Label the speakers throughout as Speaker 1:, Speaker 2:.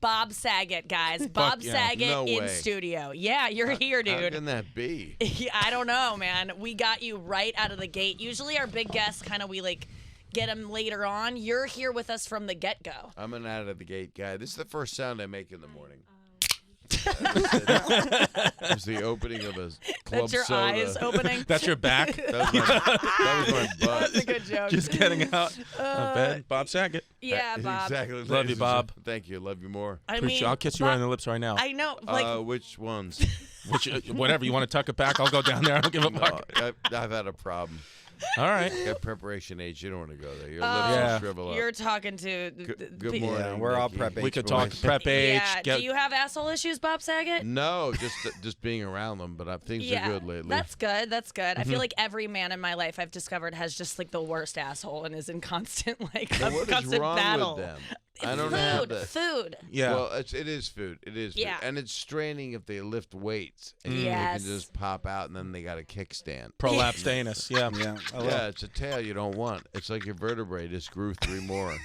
Speaker 1: Bob Saget, guys. Bob Saget
Speaker 2: No
Speaker 1: in
Speaker 2: way.
Speaker 1: studio. Yeah, you're here, dude.
Speaker 2: How can that be?
Speaker 1: I don't know, man. We got you right out of the gate. Usually our big guests we get them later on. You're here with us from the get-go.
Speaker 2: I'm an out-of-the-gate guy. This is the first sound I make in the morning. It's the opening of a club
Speaker 1: That's your
Speaker 2: soda.
Speaker 1: eyes opening?
Speaker 3: That's your back.
Speaker 2: That was my butt.
Speaker 1: That's a good joke.
Speaker 3: Just getting out of bed. Bob Saget.
Speaker 1: Yeah, Bob.
Speaker 2: Exactly.
Speaker 3: Love you, Bob.
Speaker 2: Thank you. Love you more.
Speaker 3: I'll kiss you right on the lips right now.
Speaker 1: I know.
Speaker 2: Which ones?
Speaker 3: Whatever. You want to tuck it back? I'll go down there. I don't give a fuck.
Speaker 2: I've had a problem.
Speaker 3: All right.
Speaker 2: Got preparation age. You don't want to go there. Your
Speaker 1: Oh,
Speaker 2: lips will shrivel up.
Speaker 1: You're talking to
Speaker 2: Good morning.
Speaker 4: Yeah, we're all
Speaker 2: Nikki.
Speaker 4: prep age.
Speaker 3: We could
Speaker 4: boys.
Speaker 3: talk prep age.
Speaker 1: Yeah. Do you have asshole issues, Bob Saget?
Speaker 2: No, just being around them. But things are good lately.
Speaker 1: That's good. That's good. I feel like every man in my life I've discovered has just the worst asshole and is in constant
Speaker 2: What is
Speaker 1: constant
Speaker 2: wrong
Speaker 1: battle.
Speaker 2: with them? I don't know.
Speaker 1: Food.
Speaker 3: Yeah.
Speaker 2: Well, it is food. It is food.
Speaker 1: Yeah.
Speaker 2: And it's straining if they lift weights. And they
Speaker 1: Yes.
Speaker 2: can just pop out, and then they got a kickstand.
Speaker 3: Prolapse anus. Yeah.
Speaker 4: Yeah.
Speaker 2: Yeah, it's a tail you don't want. It's like your vertebrae just grew 3 more.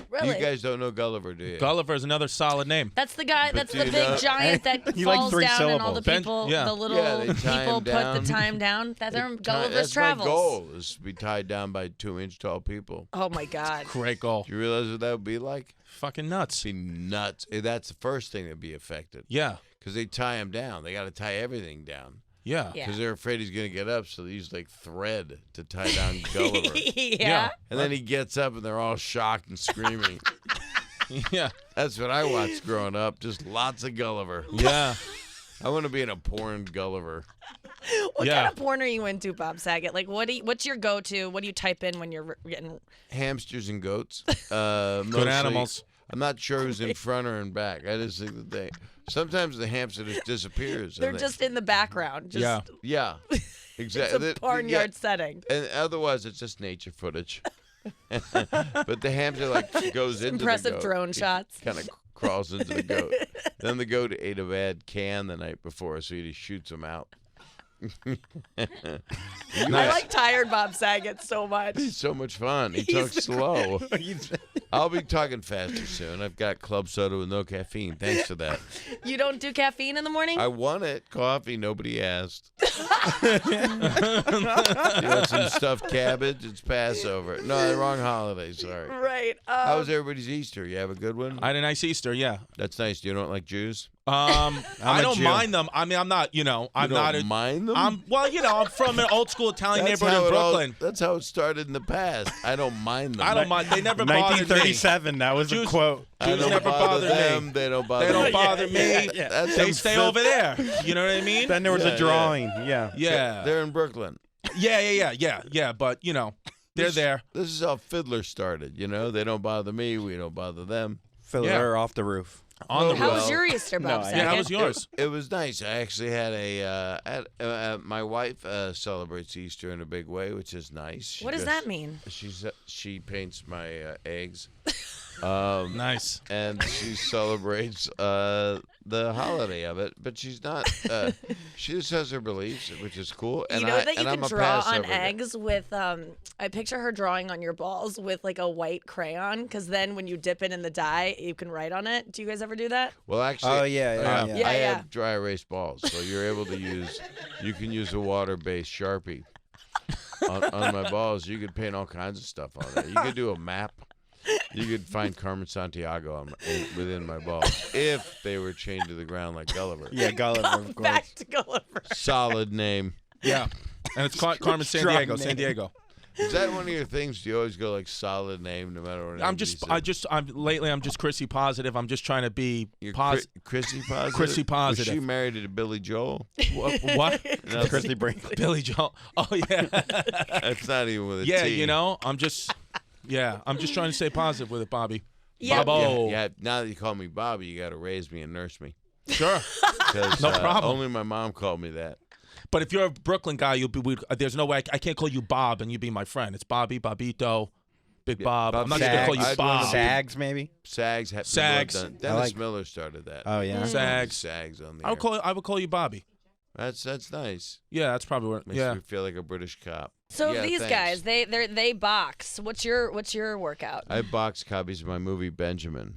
Speaker 1: Really?
Speaker 2: You guys don't know Gulliver, do you?
Speaker 3: Gulliver is another solid name.
Speaker 1: That's the guy. That's
Speaker 2: do
Speaker 1: the
Speaker 2: you
Speaker 1: big
Speaker 2: know-
Speaker 1: giant that
Speaker 4: You like
Speaker 1: falls
Speaker 4: 3
Speaker 1: down, and all the
Speaker 4: syllables.
Speaker 1: people,
Speaker 3: Yeah.
Speaker 1: the little
Speaker 2: they tie
Speaker 1: people
Speaker 2: him
Speaker 1: put
Speaker 2: down.
Speaker 1: the time down. That's Gulliver's
Speaker 2: That's
Speaker 1: Travels.
Speaker 2: my goal, is to be tied down by 2-inch tall people.
Speaker 1: Oh my God.
Speaker 3: Great goal.
Speaker 2: Do you realize what that would be like?
Speaker 3: Fucking nuts.
Speaker 2: Be nuts. That's the first thing that'd be affected.
Speaker 3: Yeah.
Speaker 2: Because they tie him down. They got to tie everything down.
Speaker 3: Yeah.
Speaker 1: Yeah.
Speaker 2: Because they're afraid he's going to get up, so they use thread to tie down Gulliver.
Speaker 1: Yeah.
Speaker 2: And then he gets up, and they're all shocked and screaming.
Speaker 3: Yeah.
Speaker 2: That's what I watched growing up. Just lots of Gulliver.
Speaker 3: Yeah.
Speaker 2: I want to be in a porn Gulliver.
Speaker 1: What
Speaker 3: Yeah.
Speaker 1: kind of porn are you into, Bob Saget? What's your go-to? What do you type in when you're getting?
Speaker 2: Hamsters and goats.
Speaker 3: Good
Speaker 2: Mostly.
Speaker 3: animals.
Speaker 2: I'm not sure who's in front or in back. I just think that sometimes the hamster just disappears.
Speaker 1: They're just in the background. Just,
Speaker 3: Yeah.
Speaker 2: Yeah, exactly.
Speaker 1: It's a barnyard setting.
Speaker 2: And otherwise, it's just nature footage. But the hamster goes into
Speaker 1: Impressive
Speaker 2: the goat.
Speaker 1: drone shots.
Speaker 2: Kind of crawls into the goat. Then the goat ate a bad can the night before, so he just shoots him out.
Speaker 1: I like tired Bob Saget so much.
Speaker 2: He's so much fun. He talks slow. I'll be talking faster soon. I've got club soda with no caffeine. Thanks for that.
Speaker 1: You don't do caffeine in the morning?
Speaker 2: I want it. Coffee. Nobody asked. You want some stuffed cabbage? It's Passover. No, the wrong holiday. Sorry.
Speaker 1: Right.
Speaker 2: How was everybody's Easter? You have a good one?
Speaker 3: I had a nice Easter. Yeah.
Speaker 2: That's nice. You don't like Jews?
Speaker 3: I don't
Speaker 4: Jew.
Speaker 3: mind them. I mean, I'm not. I'm
Speaker 2: You
Speaker 3: not.
Speaker 2: don't mind them?
Speaker 3: I'm from an old school Italian
Speaker 2: That's
Speaker 3: neighborhood
Speaker 2: how
Speaker 3: in
Speaker 2: it all-
Speaker 3: Brooklyn.
Speaker 2: that's how it started in the past. I don't mind them.
Speaker 3: I don't mind. They never bothered me.
Speaker 4: 1937. That was the
Speaker 3: Jews-
Speaker 4: quote.
Speaker 2: I
Speaker 3: Jews
Speaker 2: don't
Speaker 3: never
Speaker 2: bother
Speaker 3: bothered
Speaker 2: them.
Speaker 3: me.
Speaker 2: They don't bother
Speaker 3: They don't
Speaker 2: me.
Speaker 3: bother me.
Speaker 2: That's
Speaker 3: They
Speaker 2: some
Speaker 3: stay
Speaker 2: fifth-
Speaker 3: over there. You know what I mean?
Speaker 4: Then there was
Speaker 2: Yeah,
Speaker 4: a drawing. Yeah.
Speaker 3: Yeah.
Speaker 2: They're in Brooklyn.
Speaker 3: Yeah. But they're there.
Speaker 2: This is how Fiddler started. They don't bother me. We don't bother them.
Speaker 4: Fiddler off the roof.
Speaker 3: On the
Speaker 1: How
Speaker 3: road.
Speaker 1: was your Easter, Bob
Speaker 4: No,
Speaker 1: Saget?
Speaker 3: Yeah, how was yours?
Speaker 2: It was nice. I actually had my wife celebrates Easter in a big way, which is nice.
Speaker 1: What does that mean?
Speaker 2: She paints my eggs.
Speaker 3: Nice.
Speaker 2: And she celebrates the holiday of it, but she's not. She just has her beliefs, which is cool. And
Speaker 1: You know that you
Speaker 2: I'm
Speaker 1: can
Speaker 2: a
Speaker 1: draw on
Speaker 2: Passover guy.
Speaker 1: eggs with, I picture her drawing on your balls with a white crayon, because then when you dip it in the dye, you can write on it. Do you guys ever do that?
Speaker 2: Well, actually,
Speaker 4: Oh, yeah.
Speaker 1: Yeah,
Speaker 2: I
Speaker 1: yeah.
Speaker 2: have dry erase balls, so you're able to use. You can use a water-based Sharpie on my balls. You could paint all kinds of stuff on it. You could do a map. You could find Carmen Santiago within my balls if they were chained to the ground like Gulliver.
Speaker 4: Yeah, Gulliver, of course.
Speaker 1: Back to Gulliver.
Speaker 2: Solid name.
Speaker 3: Yeah. And it's Carmen San
Speaker 4: Strong
Speaker 3: Diego.
Speaker 4: name.
Speaker 3: San Diego.
Speaker 2: Is that one of your things? Do you always go solid name no matter what?
Speaker 3: I'm just Chrissy positive. I'm just trying to be positive.
Speaker 2: Chrissy positive.
Speaker 3: Chrissy positive.
Speaker 2: Was she married to Billy Joel?
Speaker 3: What?
Speaker 2: No,
Speaker 4: Christy Brinkley.
Speaker 3: Billy Joel. Oh yeah.
Speaker 2: that's not even with a
Speaker 3: Yeah,
Speaker 2: T.
Speaker 3: I'm just trying to stay positive with it, Bobby.
Speaker 1: Yeah.
Speaker 3: Bobo.
Speaker 2: Yeah, now that you call me Bobby, you got to raise me and nurse me.
Speaker 3: Sure.
Speaker 2: 'Cause,
Speaker 3: No problem.
Speaker 2: Only my mom called me that.
Speaker 3: But if you're a Brooklyn guy, there's no way I can't call you Bob and you be my friend. It's Bobby, Bobito, Big Bob.
Speaker 2: Bob
Speaker 3: I'm not going to call you
Speaker 2: Sags.
Speaker 3: Bob.
Speaker 4: Sags, maybe?
Speaker 2: Sags.
Speaker 3: Sags.
Speaker 2: Dennis
Speaker 4: I like-
Speaker 2: Miller started that.
Speaker 4: Oh, yeah.
Speaker 3: Sags.
Speaker 2: Sags on the
Speaker 3: I would call you Bobby.
Speaker 2: That's nice.
Speaker 3: Yeah, that's probably what.
Speaker 2: Makes me feel like a British cop.
Speaker 1: So
Speaker 2: Yeah,
Speaker 1: these
Speaker 2: thanks.
Speaker 1: guys, they box. What's your workout?
Speaker 2: I have box copies of my movie Benjamin.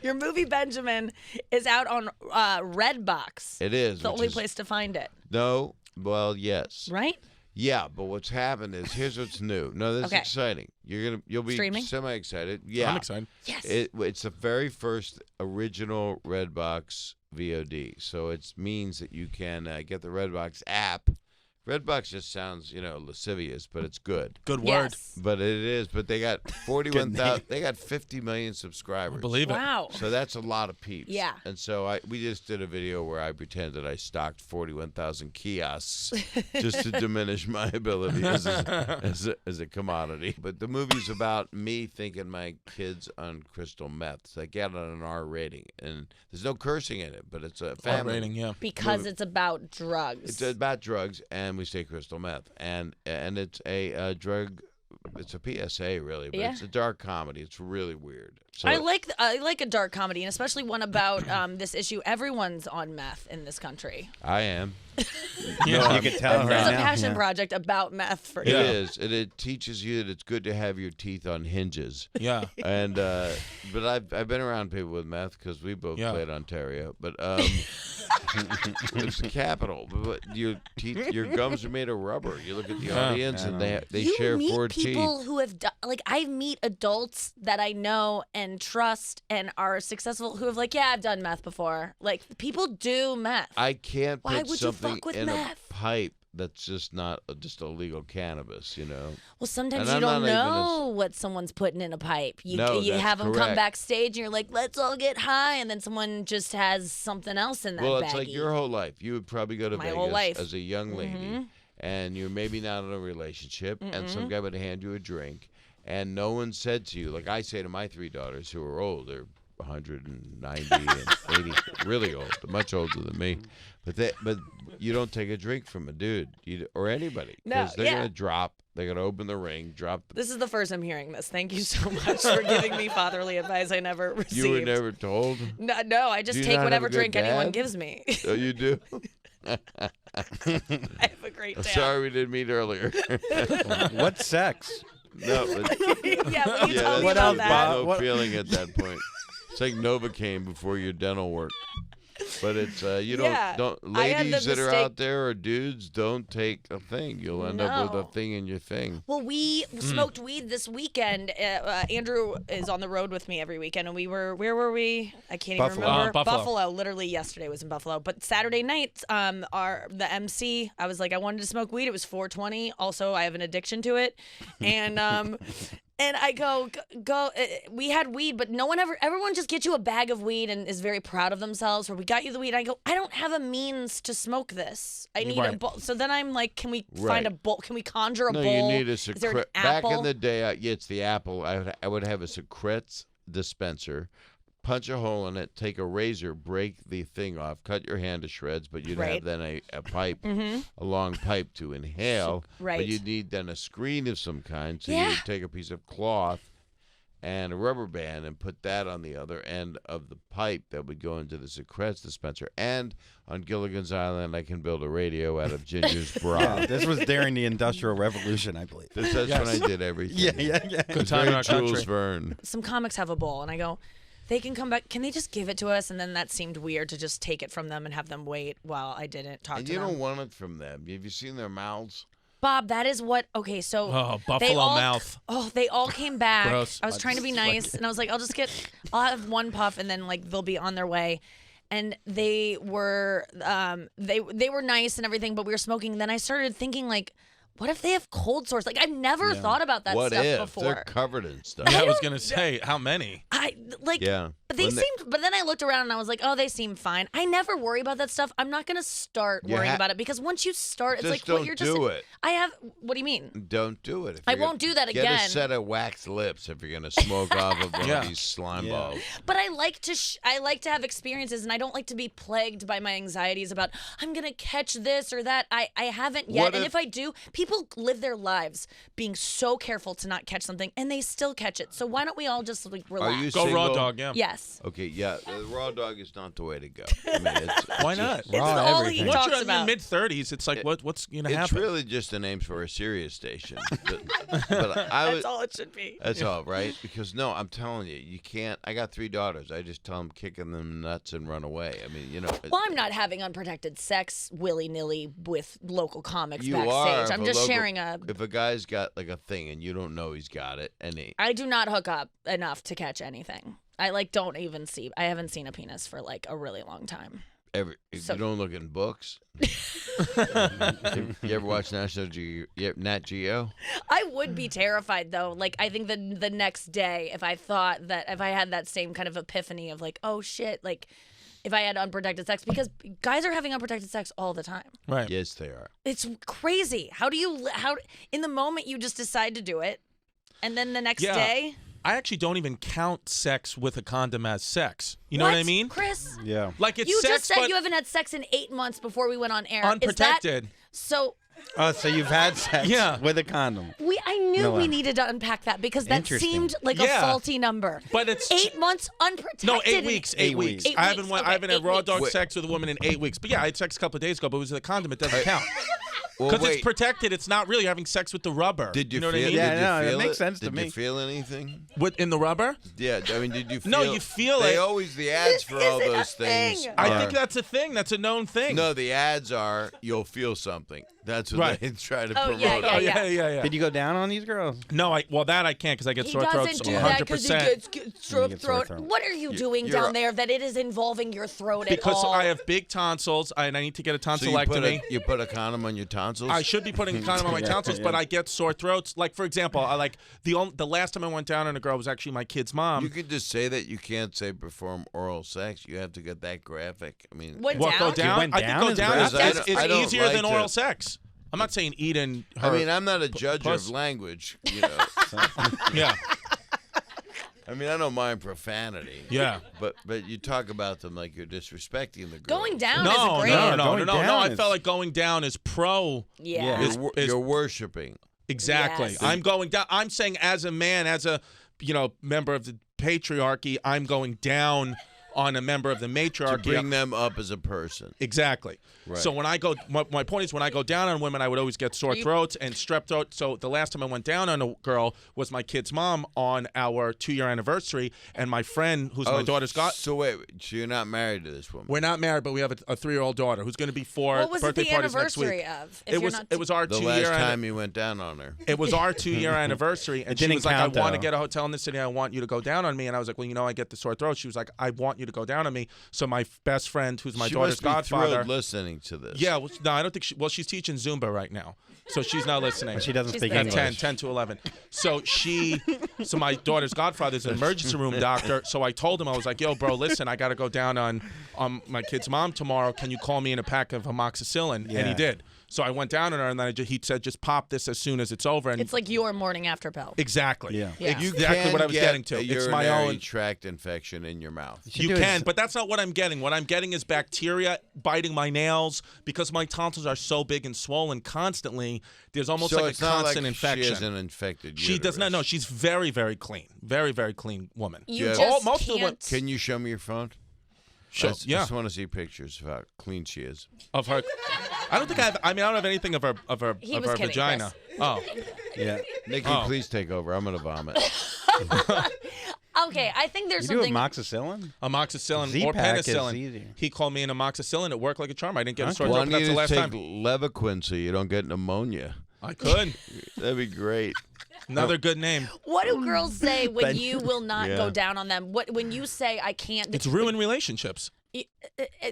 Speaker 1: Your movie Benjamin is out on Redbox.
Speaker 2: It is.
Speaker 1: The only place to find it.
Speaker 2: No. Well, yes.
Speaker 1: Right?
Speaker 2: Yeah, but what's happened is here's what's new. No, this is exciting. You'll be
Speaker 1: Streaming?
Speaker 2: semi-excited. Yeah,
Speaker 3: I'm excited.
Speaker 1: Yes.
Speaker 2: It's the very first original Redbox VOD. So it means that you can get the Redbox app. Redbox just sounds, lascivious, but it's good.
Speaker 3: Good word.
Speaker 1: Yes.
Speaker 2: But it is. But they got 41,000. They got 50 million subscribers.
Speaker 3: Believe it.
Speaker 1: Wow.
Speaker 2: So that's a lot of peeps.
Speaker 1: Yeah.
Speaker 2: And so we just did a video where I pretended I stocked 41,000 kiosks just to diminish my ability as a commodity. But the movie's about me thinking my kid's on crystal meth. So I get on an R rating. And there's no cursing in it, but it's a family
Speaker 3: rating, yeah.
Speaker 1: Because it's about drugs.
Speaker 2: It's about drugs, and we say crystal meth. And it's a drug. It's a PSA, really, but it's a dark comedy. It's really weird. So
Speaker 1: I like a dark comedy, and especially one about this issue. Everyone's on meth in this country.
Speaker 2: I am.
Speaker 3: Yeah,
Speaker 4: You can tell
Speaker 1: There's
Speaker 4: right
Speaker 1: a
Speaker 4: now.
Speaker 1: passion
Speaker 4: yeah.
Speaker 1: project about meth for
Speaker 2: It
Speaker 1: you.
Speaker 2: is. It teaches you that it's good to have your teeth on hinges.
Speaker 3: Yeah.
Speaker 2: And but I've been around people with meth because we both played Ontario. But it's the capital. But your teeth, your gums are made of rubber. You look at the audience, and they
Speaker 1: You
Speaker 2: share
Speaker 1: meet
Speaker 2: 4
Speaker 1: people
Speaker 2: teeth.
Speaker 1: who have I meet adults that I know and trust and are successful who have I've done meth before. Like people do meth.
Speaker 2: I can't
Speaker 1: Why
Speaker 2: put
Speaker 1: would you
Speaker 2: something
Speaker 1: fuck with
Speaker 2: in
Speaker 1: meth?
Speaker 2: a pipe that's just not just illegal cannabis.
Speaker 1: Well, sometimes
Speaker 2: And
Speaker 1: you
Speaker 2: I'm
Speaker 1: don't
Speaker 2: not even
Speaker 1: know what someone's putting in a pipe. You
Speaker 2: No,
Speaker 1: you
Speaker 2: that's
Speaker 1: have them come
Speaker 2: correct.
Speaker 1: backstage and you're like, let's all get high, and then someone just has something else in that
Speaker 2: Well,
Speaker 1: baggie.
Speaker 2: it's like your whole life. You would probably go to
Speaker 1: My
Speaker 2: Vegas
Speaker 1: whole life.
Speaker 2: as a young lady, and you're maybe not in a relationship, and some guy would hand you a drink, and no one said to you, like I say to my 3 daughters who are old, they're 190 and 80, really old, much older than me, but you don't take a drink from a dude or anybody
Speaker 1: No,
Speaker 2: because they're
Speaker 1: yeah.
Speaker 2: gonna drop. They're gonna open the ring, drop.
Speaker 1: This is the first I'm hearing this. Thank you so much for giving me fatherly advice I never received.
Speaker 2: You were never told.
Speaker 1: No, I just
Speaker 2: Do you
Speaker 1: take
Speaker 2: not have
Speaker 1: whatever
Speaker 2: a good
Speaker 1: drink anyone
Speaker 2: dad?
Speaker 1: gives me.
Speaker 2: Oh, you do.
Speaker 1: I have a great
Speaker 2: I'm
Speaker 1: dad.
Speaker 2: sorry we didn't meet earlier.
Speaker 4: What sex?
Speaker 2: No, but
Speaker 1: Yeah, will you tell me
Speaker 4: what
Speaker 1: about
Speaker 4: else,
Speaker 1: that?
Speaker 4: Bob?
Speaker 2: no
Speaker 4: What-
Speaker 2: feeling at that point. It's like Novocaine before your dental work. But it's you
Speaker 1: Yeah,
Speaker 2: don't
Speaker 1: I had the
Speaker 2: ladies that are
Speaker 1: mistake-
Speaker 2: out there or dudes don't take a thing. You'll end up with
Speaker 1: No.
Speaker 2: a thing in your thing.
Speaker 1: Well, we smoked weed this weekend. Andrew is on the road with me every weekend, and where were we? I can't
Speaker 4: Buffalo.
Speaker 1: even remember.
Speaker 3: Buffalo.
Speaker 1: Literally yesterday was in Buffalo. But Saturday night, the MC, I was like, I wanted to smoke weed. It was 420. Also, I have an addiction to it, and And I go. We had weed, but everyone just gets you a bag of weed and is very proud of themselves. Or we got you the weed. I go, I don't have a means to smoke this. I need a
Speaker 3: Right.
Speaker 1: bowl. So then I'm like, can we
Speaker 2: Right.
Speaker 1: find a bowl? Can we conjure a
Speaker 2: No,
Speaker 1: bowl?
Speaker 2: you need a
Speaker 1: Is there an
Speaker 2: secret. Back
Speaker 1: apple?
Speaker 2: in the day, yeah, it's the apple. I would have a secrets dispenser. Punch a hole in it, take a razor, break the thing off, cut your hand to shreds, but you'd
Speaker 1: Right.
Speaker 2: have then a pipe, a long pipe to inhale.
Speaker 1: Right.
Speaker 2: But you'd need then a screen of some kind. So
Speaker 1: Yeah.
Speaker 2: you'd take a piece of cloth and a rubber band and put that on the other end of the pipe that would go into the secrets dispenser. And on Gilligan's Island, I can build a radio out of Ginger's bra.
Speaker 4: Yeah, this was during the Industrial Revolution, I believe.
Speaker 2: That's when I did everything.
Speaker 4: Yeah.
Speaker 2: It was
Speaker 3: time in
Speaker 2: very
Speaker 3: our
Speaker 2: Jules
Speaker 3: country.
Speaker 2: Verne.
Speaker 1: Some comics have a bowl, and I go, they can come back. Can they just give it to us? And then that seemed weird to just take it from them and have them wait while I didn't talk
Speaker 2: And
Speaker 1: to
Speaker 2: you
Speaker 1: them.
Speaker 2: don't want it from them. Have you seen their mouths?
Speaker 1: Bob, that is what. Okay, so
Speaker 3: Oh,
Speaker 1: they
Speaker 3: buffalo
Speaker 1: all,
Speaker 3: mouth.
Speaker 1: Oh, they all came back.
Speaker 3: Gross.
Speaker 1: I was trying to be nice, and I was like, I'll have one puff, and then they'll be on their way. And they were they were nice and everything, but we were smoking. Then I started thinking what if they have cold sores? I've never thought about that
Speaker 2: What
Speaker 1: stuff
Speaker 2: if
Speaker 1: before.
Speaker 2: they're covered in stuff?
Speaker 3: Yeah, I was gonna say how many.
Speaker 2: Yeah.
Speaker 1: But they
Speaker 2: When they-
Speaker 1: seemed. But then I looked around and I was like, oh, they seem fine. I never worry about that stuff. I'm not gonna start
Speaker 2: You
Speaker 1: worrying
Speaker 2: ha-
Speaker 1: about it because once you start, it's
Speaker 2: Just
Speaker 1: like,
Speaker 2: don't
Speaker 1: well, you're just.
Speaker 2: do it.
Speaker 1: I have. What do you mean?
Speaker 2: Don't do it. If
Speaker 1: I
Speaker 2: you're
Speaker 1: won't do that
Speaker 2: Get
Speaker 1: again.
Speaker 2: a set of waxed lips if you're gonna smoke off of one
Speaker 3: Yeah.
Speaker 2: of these slime
Speaker 4: Yeah.
Speaker 2: balls.
Speaker 1: But I like to. I like to have experiences, and I don't like to be plagued by my anxieties about I'm gonna catch this or that. I haven't yet,
Speaker 2: What
Speaker 1: and
Speaker 2: if-
Speaker 1: if I do, people people live their lives being so careful to not catch something, and they still catch it. So why don't we all just relax?
Speaker 2: Are you
Speaker 3: Go
Speaker 2: single?
Speaker 3: raw dog, yeah.
Speaker 1: Yes.
Speaker 2: Okay, yeah, the raw dog is not the way to go. I mean,
Speaker 3: Why not?
Speaker 1: It's all he
Speaker 3: Once
Speaker 1: talks
Speaker 3: you're in your
Speaker 1: about.
Speaker 3: mid-30s, it's like, what's going to
Speaker 2: It's
Speaker 3: happen?
Speaker 2: really just a name for a Sirius station. But I
Speaker 1: That's all it should be.
Speaker 2: That's all, right? Because no, I'm telling you, you can't. I got 3 daughters. I just tell them kicking them nuts and run away. I mean, you know.
Speaker 1: Well, I'm not having unprotected sex willy-nilly with local comics
Speaker 2: You
Speaker 1: backstage.
Speaker 2: are.
Speaker 1: I'm
Speaker 2: if
Speaker 1: just
Speaker 2: a local-
Speaker 1: sharing a.
Speaker 2: If a guy's got like a thing and you don't know he's got it, and
Speaker 1: I do not hook up enough to catch anything. I don't even see. I haven't seen a penis for like a really long time.
Speaker 2: you don't look in books. You ever watch Nat Geo?
Speaker 1: I would be terrified though. Like I think the next day, if I had that same kind of epiphany of like, oh shit, like if I had unprotected sex, because guys are having unprotected sex all the time.
Speaker 3: Right.
Speaker 2: Yes, they are.
Speaker 1: It's crazy. How in the moment you just decide to do it, and then the next day.
Speaker 3: I actually don't even count sex with a condom as sex. You know what I mean?
Speaker 1: Chris?
Speaker 4: Yeah.
Speaker 3: Like it's
Speaker 1: You
Speaker 3: sex,
Speaker 1: just said
Speaker 3: but
Speaker 1: you haven't had sex in 8 months before we went on air.
Speaker 3: unprotected.
Speaker 1: So
Speaker 4: Oh, so you've had sex with a condom.
Speaker 1: I knew
Speaker 4: No,
Speaker 1: we needed to unpack that because that
Speaker 4: Interesting.
Speaker 1: seemed like a
Speaker 3: Yeah.
Speaker 1: faulty number.
Speaker 3: But it's
Speaker 1: 8 months unprotected.
Speaker 3: No, 8 weeks. 8 weeks.
Speaker 1: 8
Speaker 3: I haven't
Speaker 1: weeks.
Speaker 3: I haven't
Speaker 1: Okay,
Speaker 3: had raw
Speaker 1: 8
Speaker 3: dog
Speaker 2: weeks.
Speaker 3: sex with a woman in 8 weeks. But yeah, I had sex a couple of days ago, but it was with a condom. It doesn't count.
Speaker 2: Well,
Speaker 3: Because it's
Speaker 2: wait.
Speaker 3: protected. It's not really having sex with the rubber.
Speaker 2: Did you
Speaker 3: know
Speaker 2: feel?
Speaker 3: what I mean?
Speaker 4: Yeah,
Speaker 2: Did
Speaker 4: no,
Speaker 2: you
Speaker 4: that
Speaker 2: feel
Speaker 4: makes
Speaker 2: it?
Speaker 4: sense to
Speaker 2: Did
Speaker 4: me.
Speaker 2: you feel anything?
Speaker 3: In the rubber?
Speaker 2: Yeah. I mean, did you feel?
Speaker 3: No, you feel
Speaker 2: They
Speaker 3: it.
Speaker 2: always the ads for all
Speaker 1: isn't a
Speaker 2: those things.
Speaker 1: thing.
Speaker 3: I
Speaker 2: are-
Speaker 3: think that's a thing. That's a known thing.
Speaker 2: No, the ads are you'll feel something. That's what
Speaker 3: Right.
Speaker 2: they try to
Speaker 1: Oh,
Speaker 2: promote.
Speaker 1: yeah,
Speaker 3: Oh, yeah.
Speaker 4: Did you go down on these girls?
Speaker 3: No, that I can't because I get
Speaker 1: He
Speaker 3: sore throats
Speaker 1: doesn't do that because he
Speaker 3: 100%.
Speaker 1: gets
Speaker 4: You
Speaker 1: strep
Speaker 4: get sore
Speaker 1: throat.
Speaker 4: throat.
Speaker 1: What are you doing
Speaker 2: you're
Speaker 1: down
Speaker 2: a-
Speaker 1: there that it is involving your throat at
Speaker 3: Because
Speaker 1: all?
Speaker 3: I have big tonsils and I need to get a
Speaker 2: So
Speaker 3: tonsillectomy.
Speaker 2: you put a condom on your tonsils?
Speaker 3: I should be putting a condom on my
Speaker 4: Yeah,
Speaker 3: tonsils,
Speaker 4: yeah.
Speaker 3: but I get sore throats. Like for example, I like the last time I went down on a girl was actually my kid's mom.
Speaker 2: You could just say that. You can't say perform oral sex. You have to get that graphic. I mean,
Speaker 1: Went
Speaker 3: What, go
Speaker 1: down?
Speaker 3: down?
Speaker 4: went
Speaker 3: I
Speaker 4: down
Speaker 3: can go
Speaker 4: as
Speaker 3: down.
Speaker 2: graphic?
Speaker 3: It's,
Speaker 2: I don't
Speaker 3: easier
Speaker 2: like
Speaker 3: than
Speaker 2: to-
Speaker 3: oral sex. I'm not saying eating her.
Speaker 2: I mean, I'm not a judge
Speaker 3: puss.
Speaker 2: of language. You know,
Speaker 3: yeah,
Speaker 2: I mean, I don't mind profanity.
Speaker 3: yeah.
Speaker 2: But you talk about them like you're disrespecting the girl.
Speaker 1: Going down
Speaker 3: No,
Speaker 1: is
Speaker 3: no,
Speaker 1: great.
Speaker 3: no, no,
Speaker 4: Going
Speaker 3: no, no.
Speaker 4: down
Speaker 3: I
Speaker 4: is-
Speaker 3: felt like going down is pro.
Speaker 1: Yeah.
Speaker 4: Yeah.
Speaker 2: You're worshiping.
Speaker 3: Exactly.
Speaker 1: Yes.
Speaker 3: I'm going down. I'm saying as a man, as a member of the patriarchy, I'm going down on a member of the
Speaker 2: To
Speaker 3: matriarchy.
Speaker 2: bring them up as a person.
Speaker 3: Exactly.
Speaker 2: Right.
Speaker 3: So when I go, my point is when I go down on women, I would always get sore throats and strep throat. So the last time I went down on a girl was my kid's mom on our 2-year anniversary, and my friend, who's my daughter's
Speaker 2: So wait, so you're not married to this woman?
Speaker 3: We're not married, but we have a 3-year-old daughter who's going to be 4.
Speaker 1: What was it
Speaker 3: birthday
Speaker 1: the
Speaker 3: parties next week.
Speaker 1: anniversary of? If
Speaker 3: It
Speaker 1: you're
Speaker 3: was
Speaker 1: not
Speaker 3: it was our
Speaker 2: the
Speaker 3: 2-year
Speaker 2: last time you went down on her.
Speaker 3: It was our 2-year anniversary, and she
Speaker 4: didn't
Speaker 3: was like,
Speaker 4: count,
Speaker 3: I want to
Speaker 4: though.
Speaker 3: get a hotel in the city. I want you to go down on me. And I was like, well, I get the sore throat. She was like, I want you to go down on me. So my best friend, who's my
Speaker 2: she
Speaker 3: daughter's
Speaker 2: must be
Speaker 3: godfather.
Speaker 2: thrilled listening to this.
Speaker 3: Yeah, well, no, I don't think she's teaching Zumba right now. So she's not listening.
Speaker 4: She doesn't
Speaker 1: She's
Speaker 4: speak
Speaker 1: busy.
Speaker 4: English.
Speaker 3: 10 to 11. So my daughter's godfather is an emergency room doctor. So I told him, I was like, yo, bro, listen, I got to go down on my kid's mom tomorrow. Can you call me in a pack of amoxicillin? And he
Speaker 4: Yeah.
Speaker 3: did. So I went down on her, and then he said, just pop this as soon as it's over. And
Speaker 1: It's like your morning after pill.
Speaker 3: exactly.
Speaker 4: Yeah.
Speaker 1: Yeah.
Speaker 2: You
Speaker 3: Exactly
Speaker 2: can
Speaker 3: what I was
Speaker 2: get
Speaker 3: getting to.
Speaker 2: a
Speaker 3: It's my
Speaker 2: urinary
Speaker 3: own.
Speaker 2: tract infection in your mouth.
Speaker 4: should
Speaker 3: You
Speaker 4: do
Speaker 3: can,
Speaker 4: is-
Speaker 3: but that's not what I'm getting. What I'm getting is bacteria biting my nails because my tonsils are so big and swollen constantly. There's almost
Speaker 2: so
Speaker 3: like a
Speaker 2: it's not
Speaker 3: constant
Speaker 2: like
Speaker 3: infection.
Speaker 2: She has an infected
Speaker 3: She does not know.
Speaker 2: uterus.
Speaker 3: She's very, very clean. Very, very clean woman.
Speaker 1: You
Speaker 2: Yeah.
Speaker 1: just
Speaker 3: Most of the
Speaker 1: can't.
Speaker 2: Can you show me your phone?
Speaker 3: Sure.
Speaker 2: I
Speaker 3: Yeah.
Speaker 2: just want to see pictures of how clean she is.
Speaker 3: Of her. I don't think I have. I mean, I don't have anything of her
Speaker 1: He
Speaker 3: of
Speaker 1: was
Speaker 3: her
Speaker 1: kidding,
Speaker 3: vagina. Oh,
Speaker 4: Yeah.
Speaker 2: Nikki,
Speaker 3: Oh.
Speaker 2: please take over. I'm gonna vomit.
Speaker 1: Okay, I think there's
Speaker 4: You do
Speaker 1: something.
Speaker 4: amoxicillin?
Speaker 3: amoxicillin or
Speaker 4: Z-Pack is
Speaker 3: penicillin.
Speaker 4: easier.
Speaker 3: He called me an amoxicillin. It worked like a charm. I didn't get a sore
Speaker 2: Why
Speaker 3: throat.
Speaker 2: don't
Speaker 3: But
Speaker 2: you
Speaker 3: that's the
Speaker 2: just
Speaker 3: last
Speaker 2: take
Speaker 3: time.
Speaker 2: Levaquin so you don't get pneumonia?
Speaker 3: I could.
Speaker 2: That'd be great.
Speaker 3: Another good name.
Speaker 1: What do girls say when
Speaker 4: But-
Speaker 1: you will not
Speaker 2: Yeah.
Speaker 1: go down on them? When you say I can't?
Speaker 3: It's ruined relationships.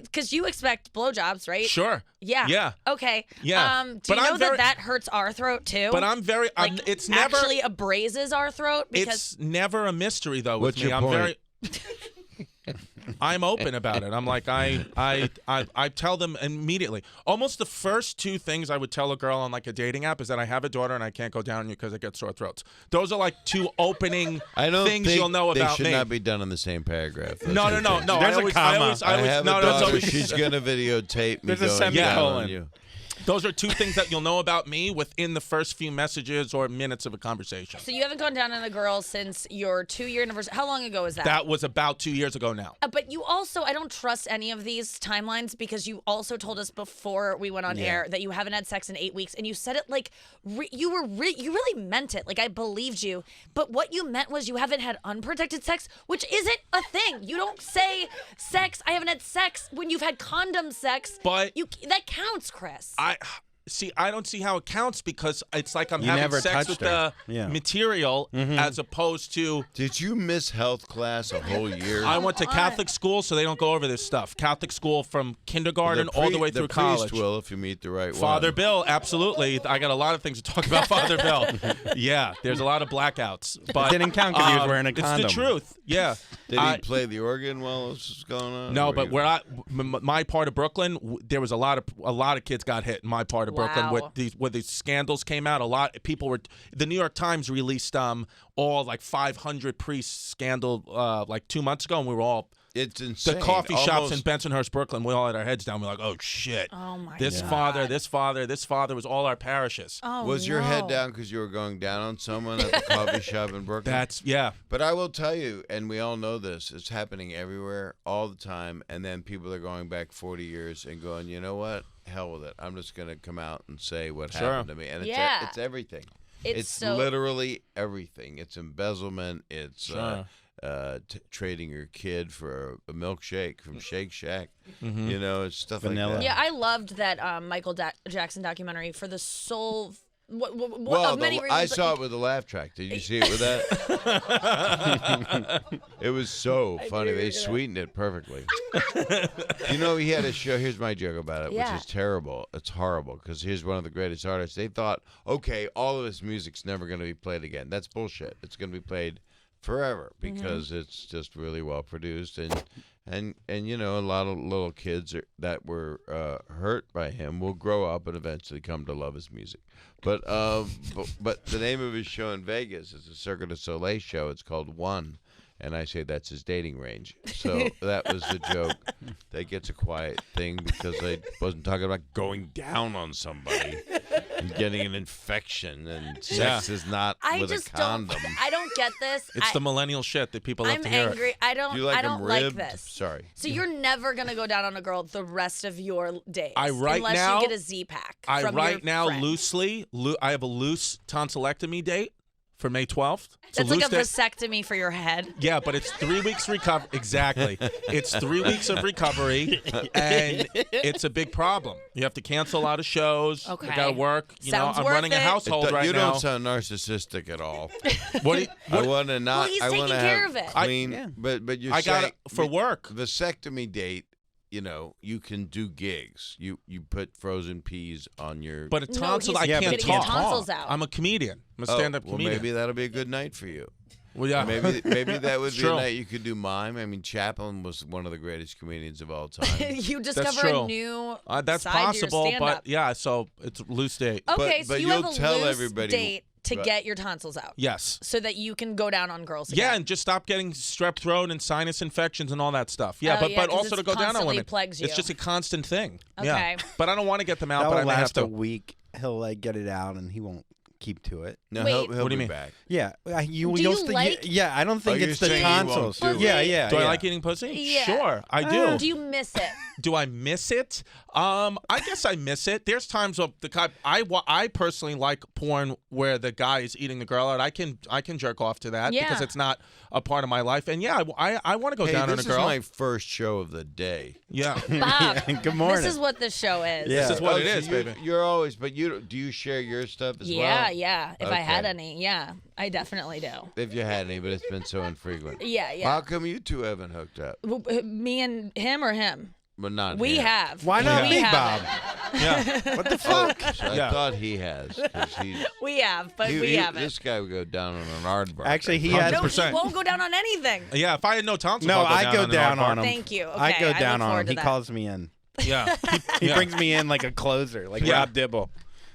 Speaker 1: Because you expect blowjobs, right?
Speaker 3: Sure.
Speaker 1: Yeah.
Speaker 3: Yeah.
Speaker 1: Okay.
Speaker 3: Yeah.
Speaker 1: Do
Speaker 3: But
Speaker 1: you know
Speaker 3: I'm very-
Speaker 1: that hurts our throat too?
Speaker 3: But I'm very.
Speaker 1: like,
Speaker 3: it's never.
Speaker 1: actually abrases our throat because
Speaker 3: It's never a mystery though with
Speaker 2: What's
Speaker 3: me.
Speaker 2: your
Speaker 3: I'm
Speaker 2: point?
Speaker 3: very. I'm open about it. I'm like I tell them immediately. Almost the first 2 things I would tell a girl on like a dating app is that I have a daughter and I can't go down on you because I get sore throats. Those are like 2 opening
Speaker 2: I don't
Speaker 3: things
Speaker 2: think
Speaker 3: you'll know
Speaker 2: they
Speaker 3: about
Speaker 2: should
Speaker 3: me.
Speaker 2: not be done in the same paragraph. Those
Speaker 3: No.
Speaker 2: two things.
Speaker 3: There's
Speaker 4: a comma.
Speaker 2: I have
Speaker 3: no,
Speaker 2: a
Speaker 3: that's
Speaker 2: daughter.
Speaker 3: always
Speaker 2: She's gonna videotape me
Speaker 4: There's a
Speaker 2: going down
Speaker 4: semicolon.
Speaker 2: on you.
Speaker 3: Those are two things that you'll know about me within the first few messages or minutes of a conversation.
Speaker 1: So you haven't gone down on a girl since your 2-year anniversary. How long ago was that?
Speaker 3: That was about 2 years ago now.
Speaker 1: But you also, I don't trust any of these timelines because you also told us before we went on air that you haven't had sex in 8 weeks, and you said it like you really meant it. Like I believed you, but what you meant was you haven't had unprotected sex, which isn't a thing. You don't say sex. I haven't had sex when you've had condom sex.
Speaker 3: But
Speaker 1: that counts, Chris.
Speaker 3: I don't see how it counts because it's like I'm
Speaker 4: You
Speaker 3: having
Speaker 4: never
Speaker 3: sex
Speaker 4: touched
Speaker 3: with
Speaker 4: her.
Speaker 3: the material as opposed to.
Speaker 2: Did you miss health class a whole year?
Speaker 3: I went to Catholic school, so they don't go over this stuff. Catholic school from kindergarten all the way through college.
Speaker 2: The priest will if you meet the right one.
Speaker 3: Father Bill, absolutely. I got a lot of things to talk about Father Bill. Yeah, there's a lot of blackouts. But
Speaker 4: It didn't count because he was wearing a condom.
Speaker 3: It's the truth. Yeah.
Speaker 2: Did he play the organ while this was going on?
Speaker 3: No, but my part of Brooklyn, there was a lot of kids got hit in my part of Brooklyn where these scandals came out. A lot of people were. The New York Times released all like 500 priests scandal like 2 months ago, and we were all.
Speaker 2: It's insane.
Speaker 3: The coffee shops in Bensonhurst, Brooklyn, we all had our heads down. We're like, oh shit.
Speaker 1: Oh my God.
Speaker 3: This father was all our parishes.
Speaker 1: Oh,
Speaker 2: was your head down because you were going down on someone at the coffee shop in Brooklyn?
Speaker 3: But
Speaker 2: I will tell you, and we all know this, it's happening everywhere all the time, and then people are going back 40 years and going, you know what? Hell with it. I'm just going to come out and say what happened to me. And it's everything. It's literally everything. It's embezzlement. It's trading your kid for a milkshake from Shake Shack. You know, it's stuff
Speaker 4: Vanilla.
Speaker 1: Yeah,
Speaker 2: like that.
Speaker 1: I loved that Michael Jackson documentary for the sole.
Speaker 2: I saw it with the laugh track. Did you see it with that? It was so funny. They sweetened it perfectly. You know, he had a show. Here's my joke about it, which is terrible. It's horrible because here's one of the greatest artists. They thought, okay, all of his music's never going to be played again. That's bullshit. It's going to be played forever because it's just really well produced and you know, a lot of little kids that were hurt by him will grow up and eventually come to love his music. But the name of his show in Vegas is a Cirque du Soleil show. It's called One, and I say that's his dating range. So that was the joke. That gets a quiet thing because I wasn't talking about going down on somebody and getting an infection, and sex is not with a condom.
Speaker 1: I don't get this.
Speaker 3: It's the millennial shit that people love to hear.
Speaker 1: I'm angry. I don't like this.
Speaker 2: Sorry.
Speaker 1: So you're never gonna go down on a girl the rest of your days
Speaker 3: unless
Speaker 1: you get a Z-Pack.
Speaker 3: I
Speaker 1: have
Speaker 3: a loose tonsillectomy date for May 12th.
Speaker 1: It's like a vasectomy for your head.
Speaker 3: Yeah, but it's 3 weeks recovery. Exactly. It's 3 weeks of recovery, and it's a big problem. You have to cancel a lot of shows.
Speaker 1: Okay.
Speaker 3: You got to work.
Speaker 1: Sounds
Speaker 3: I'm
Speaker 1: worth
Speaker 3: running a
Speaker 1: it.
Speaker 3: household right
Speaker 2: you
Speaker 3: now.
Speaker 2: You don't sound narcissistic at all.
Speaker 3: I
Speaker 2: want to not.
Speaker 1: Well, he's
Speaker 2: I
Speaker 1: taking
Speaker 2: want to
Speaker 1: care
Speaker 2: have
Speaker 1: of it.
Speaker 2: clean. But you're
Speaker 3: I
Speaker 2: saying
Speaker 3: got it for work.
Speaker 2: Vasectomy date. You know, you can do gigs. You put frozen peas on your.
Speaker 3: But a tonsil, I
Speaker 1: getting
Speaker 3: can't
Speaker 1: his
Speaker 3: talk.
Speaker 1: tonsils out.
Speaker 3: I'm a comedian. I'm a stand-up comedian.
Speaker 2: Maybe that'll be a good night for you.
Speaker 3: Well, yeah.
Speaker 2: Maybe that would be
Speaker 3: true.
Speaker 2: a night you could do mime. I mean, Chaplin was one of the greatest comedians of all time.
Speaker 1: You discover a new
Speaker 3: that's
Speaker 1: side
Speaker 3: possible,
Speaker 1: to your stand-up.
Speaker 3: but yeah, so it's a loose date.
Speaker 1: Okay, so
Speaker 2: but
Speaker 1: you
Speaker 2: you'll
Speaker 1: have a
Speaker 2: tell
Speaker 1: loose
Speaker 2: everybody,
Speaker 1: date to get your tonsils out.
Speaker 3: Yes.
Speaker 1: So that you can go down on girls again.
Speaker 3: Yeah, and just stop getting strep throat and sinus infections and all that stuff. Yeah,
Speaker 1: Oh,
Speaker 3: but
Speaker 1: 'cause
Speaker 3: also to go down on women.
Speaker 1: plagues you.
Speaker 3: It's just a constant thing.
Speaker 1: Okay.
Speaker 3: Yeah. But I don't want to get them out,
Speaker 4: That
Speaker 3: but I
Speaker 4: will
Speaker 3: may have
Speaker 4: last
Speaker 3: to.
Speaker 4: a week. He'll like get it out, and he won't keep to it.
Speaker 2: No,
Speaker 1: Wait.
Speaker 2: he'll
Speaker 3: What do you
Speaker 2: be
Speaker 3: mean?
Speaker 2: back.
Speaker 4: Yeah,
Speaker 1: you like-
Speaker 4: Yeah, I don't think
Speaker 2: you're
Speaker 4: it's the
Speaker 2: saying you won't
Speaker 4: tonsils.
Speaker 2: do it.
Speaker 4: Yeah.
Speaker 3: Do I like eating pussy?
Speaker 1: Yeah.
Speaker 3: Sure, I do.
Speaker 1: Do you miss it?
Speaker 3: Do I miss it? I guess I miss it. There's times of I personally like porn where the guy is eating the girl out. I can jerk off to that because it's not a part of my life. And yeah, I want to go down on a girl.
Speaker 2: This is my first show of the day.
Speaker 3: Yeah.
Speaker 1: Bob,
Speaker 4: Good morning.
Speaker 1: this is what this show is.
Speaker 4: Yeah.
Speaker 3: This is what
Speaker 2: Oh,
Speaker 3: it
Speaker 2: so
Speaker 3: is, baby.
Speaker 2: You're always, but do you share your stuff as well?
Speaker 1: Yeah. If I had
Speaker 2: Okay.
Speaker 1: any, yeah, I definitely do.
Speaker 2: If you had any, but it's been so infrequent.
Speaker 1: Yeah.
Speaker 2: How come you two haven't hooked up?
Speaker 1: Me and him or him?
Speaker 2: But not
Speaker 1: We
Speaker 2: him.
Speaker 1: have.
Speaker 4: Why not
Speaker 1: We
Speaker 4: me,
Speaker 1: haven't.
Speaker 4: Bob?
Speaker 3: Yeah.
Speaker 4: What the fuck?
Speaker 2: So
Speaker 3: Yeah.
Speaker 2: I thought he has. 'Cause
Speaker 1: We have, but we haven't.
Speaker 2: This guy would go down on an aardvark.
Speaker 4: Actually, he
Speaker 1: No,
Speaker 4: has.
Speaker 1: he
Speaker 3: 100%.
Speaker 1: won't go down on anything.
Speaker 3: Yeah, if I had no tonsils,
Speaker 4: No,
Speaker 3: I'll
Speaker 4: I go down on him.
Speaker 1: Thank you. Okay,
Speaker 4: I go
Speaker 1: I
Speaker 4: down
Speaker 1: look
Speaker 4: on
Speaker 1: forward
Speaker 4: him.
Speaker 1: to
Speaker 4: He
Speaker 1: that.
Speaker 4: calls me in.
Speaker 3: Yeah.
Speaker 4: He brings me in like a closer, like
Speaker 3: Yeah.
Speaker 4: Rob Dibble.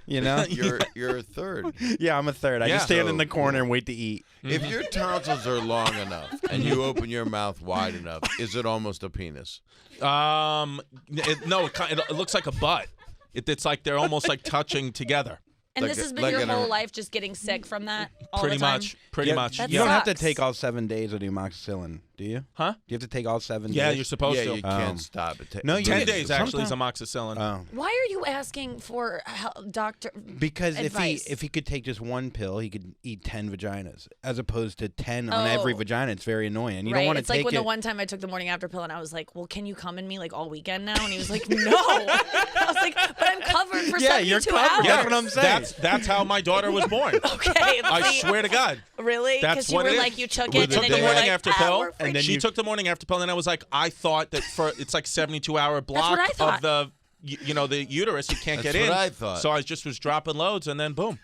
Speaker 4: You know?
Speaker 2: You're a third.
Speaker 4: Yeah, I'm a third. I
Speaker 3: Yeah.
Speaker 4: just stand in the
Speaker 2: So-
Speaker 4: corner and wait to eat.
Speaker 2: If your tonsils are long enough and you open your mouth wide enough, is it almost a penis?
Speaker 3: No, it looks like a butt. It's like they're almost like touching together.
Speaker 1: And
Speaker 2: Like
Speaker 1: this has been
Speaker 2: like
Speaker 1: your
Speaker 2: an
Speaker 1: whole
Speaker 2: ar-
Speaker 1: life, just getting sick from that all
Speaker 3: Pretty
Speaker 1: the time?
Speaker 3: much. Pretty much.
Speaker 1: That
Speaker 4: You don't have to
Speaker 1: sucks.
Speaker 4: take all 7 days of the amoxicillin, do you?
Speaker 3: Huh?
Speaker 4: Do you have to take all 7
Speaker 3: Yeah,
Speaker 4: days?
Speaker 3: you're supposed
Speaker 2: Yeah,
Speaker 3: to.
Speaker 2: you can't stop it.
Speaker 4: No, you
Speaker 3: 10
Speaker 4: can-
Speaker 3: days actually is
Speaker 4: sometimes-
Speaker 3: amoxicillin.
Speaker 4: Oh.
Speaker 1: Why are you asking for doctor
Speaker 4: Because
Speaker 1: advice?
Speaker 4: if he could take just one pill, he could eat 10 vaginas, as opposed to 10 on every
Speaker 1: Oh.
Speaker 4: vagina. It's very annoying. You
Speaker 1: right?
Speaker 4: don't want to
Speaker 1: It's
Speaker 4: take
Speaker 1: like when
Speaker 4: it.
Speaker 1: the one time I took the morning after pill and I was like, well, can you come in me like all weekend now? And he was like, no. I was like, but I'm covered for
Speaker 4: Yeah,
Speaker 1: 72
Speaker 4: you're covered.
Speaker 1: hours.
Speaker 4: That's what I'm saying.
Speaker 3: That's how my daughter was born.
Speaker 1: Okay.
Speaker 3: I
Speaker 1: see,
Speaker 3: swear to God.
Speaker 1: Really?
Speaker 3: That's
Speaker 1: Because you
Speaker 3: what
Speaker 1: were
Speaker 3: it is.
Speaker 1: like, you took
Speaker 3: We
Speaker 1: it and
Speaker 3: took
Speaker 1: then
Speaker 3: the
Speaker 1: you were
Speaker 3: morning
Speaker 1: like,
Speaker 3: after pill,
Speaker 1: we're free.
Speaker 4: and then
Speaker 3: She
Speaker 4: you-
Speaker 3: took the morning after pill, and I was like, I thought that it's like 72-hour block
Speaker 1: what I
Speaker 3: of
Speaker 1: thought.
Speaker 3: the the uterus. You can't
Speaker 2: That's
Speaker 3: get in.
Speaker 2: what I thought.
Speaker 3: So I just was dropping loads, and then boom.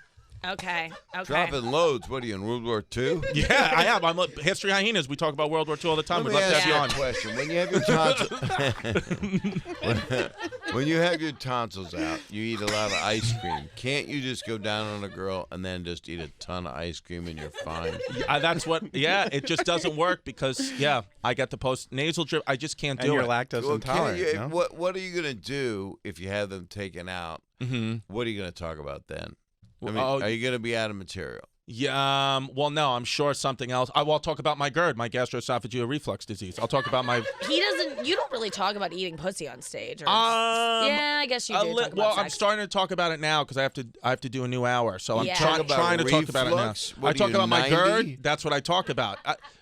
Speaker 1: Okay.
Speaker 2: Dropping loads. What are you in World War II?
Speaker 3: Yeah, I have. I'm a History Hyenas. We talk about World War II all the time.
Speaker 2: Let
Speaker 3: We'd
Speaker 2: me
Speaker 3: love to
Speaker 2: ask
Speaker 3: have you
Speaker 2: you a
Speaker 3: on.
Speaker 2: question. When you have your tonsils, when you have your tonsils out, you eat a lot of ice cream. Can't you just go down on a girl and then just eat a ton of ice cream and you're fine?
Speaker 3: That's what. Yeah, it just doesn't work because I get the post nasal drip. I just can't
Speaker 4: and
Speaker 3: do
Speaker 4: you're
Speaker 3: it.
Speaker 4: lactose
Speaker 2: Well,
Speaker 4: intolerant.
Speaker 2: can't you,
Speaker 4: no?
Speaker 2: what are you gonna do if you have them taken out?
Speaker 3: Mm-hmm.
Speaker 2: What are you gonna talk about then? I mean,
Speaker 3: Oh,
Speaker 2: are you gonna be out of material?
Speaker 3: Yeah. Well, no. I'm sure something else. I'll talk about my GERD, my gastroesophageal reflux disease. I'll talk about my.
Speaker 1: He doesn't. You don't really talk about eating pussy on stage. Or,
Speaker 3: Yeah,
Speaker 1: I guess you do. Talk about
Speaker 3: well, I'm
Speaker 1: sex.
Speaker 3: starting to talk about it now because I have to do a new hour. So I'm
Speaker 1: Yeah.
Speaker 3: trying
Speaker 2: Talk about
Speaker 3: to talk about it now.
Speaker 2: reflux? What
Speaker 3: I
Speaker 2: are
Speaker 3: talk
Speaker 2: you,
Speaker 3: about my
Speaker 2: 90?
Speaker 3: GERD. That's what I talk about.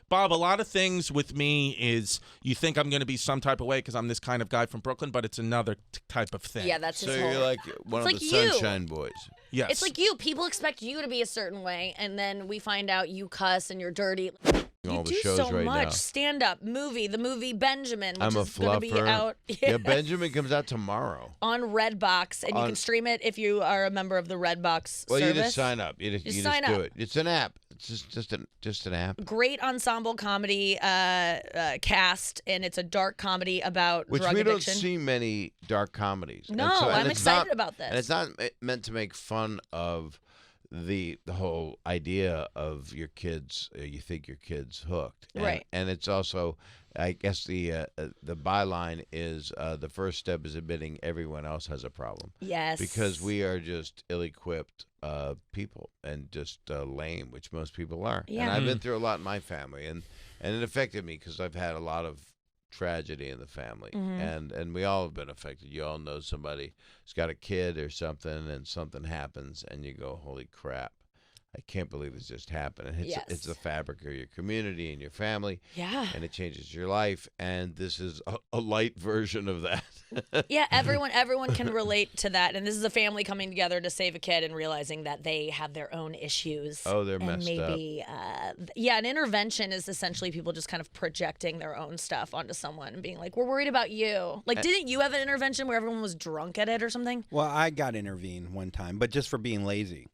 Speaker 3: Bob, a lot of things with me is you think I'm going to be some type of way because I'm this kind of guy from Brooklyn, but it's another type of thing.
Speaker 1: Yeah, that's
Speaker 2: So
Speaker 1: his whole.
Speaker 2: you're like one of
Speaker 1: It's
Speaker 2: the
Speaker 1: like you.
Speaker 2: Sunshine Boys.
Speaker 3: Yes.
Speaker 1: It's like you. People expect you to be a certain way, and then we find out you cuss and you're dirty. You
Speaker 2: All the
Speaker 1: do
Speaker 2: shows
Speaker 1: so
Speaker 2: right
Speaker 1: much.
Speaker 2: now.
Speaker 1: Stand up, movie, the movie Benjamin, which
Speaker 2: I'm a
Speaker 1: is going to be
Speaker 2: fluffer.
Speaker 1: out
Speaker 2: Yeah, Benjamin comes out tomorrow.
Speaker 1: on Redbox, and you
Speaker 2: On-
Speaker 1: can stream it if you are a member of the Redbox
Speaker 2: Well,
Speaker 1: service.
Speaker 2: you just sign up. You just
Speaker 1: sign
Speaker 2: do
Speaker 1: up.
Speaker 2: it. It's an app. It's just an app.
Speaker 1: Great ensemble comedy cast, and it's a dark comedy about
Speaker 2: Which
Speaker 1: drug
Speaker 2: we
Speaker 1: addiction.
Speaker 2: don't see many dark comedies. And
Speaker 1: No,
Speaker 2: so- and
Speaker 1: I'm
Speaker 2: it's
Speaker 1: excited
Speaker 2: not-
Speaker 1: about this.
Speaker 2: And it's not meant to make fun of the whole idea of your kids. You think your kid's hooked, and,
Speaker 1: Right.
Speaker 2: And it's also, I guess the byline is the first step is admitting everyone else has a problem.
Speaker 1: Yes.
Speaker 2: Because we are just ill-equipped people and just lame, which most people are.
Speaker 1: Yeah.
Speaker 2: And I've been through a lot in my family, and it affected me because I've had a lot of tragedy in the family, and we all have been affected. You all know somebody who's got a kid or something, and something happens, and you go, "Holy crap! I can't believe this just happened." And
Speaker 1: Yes.
Speaker 2: it's the fabric of your community and your family,
Speaker 1: Yeah.
Speaker 2: and it changes your life. And this is a light version of that.
Speaker 1: Yeah, everyone can relate to that, and this is a family coming together to save a kid and realizing that they have their own issues.
Speaker 2: Oh, they're
Speaker 1: and
Speaker 2: messed up.
Speaker 1: maybe, an intervention is essentially people just kind of projecting their own stuff onto someone and being like, "We're worried about you." Like, didn't you have an intervention where everyone was drunk at it or something?
Speaker 4: Well, I got intervened one time, but just for being lazy.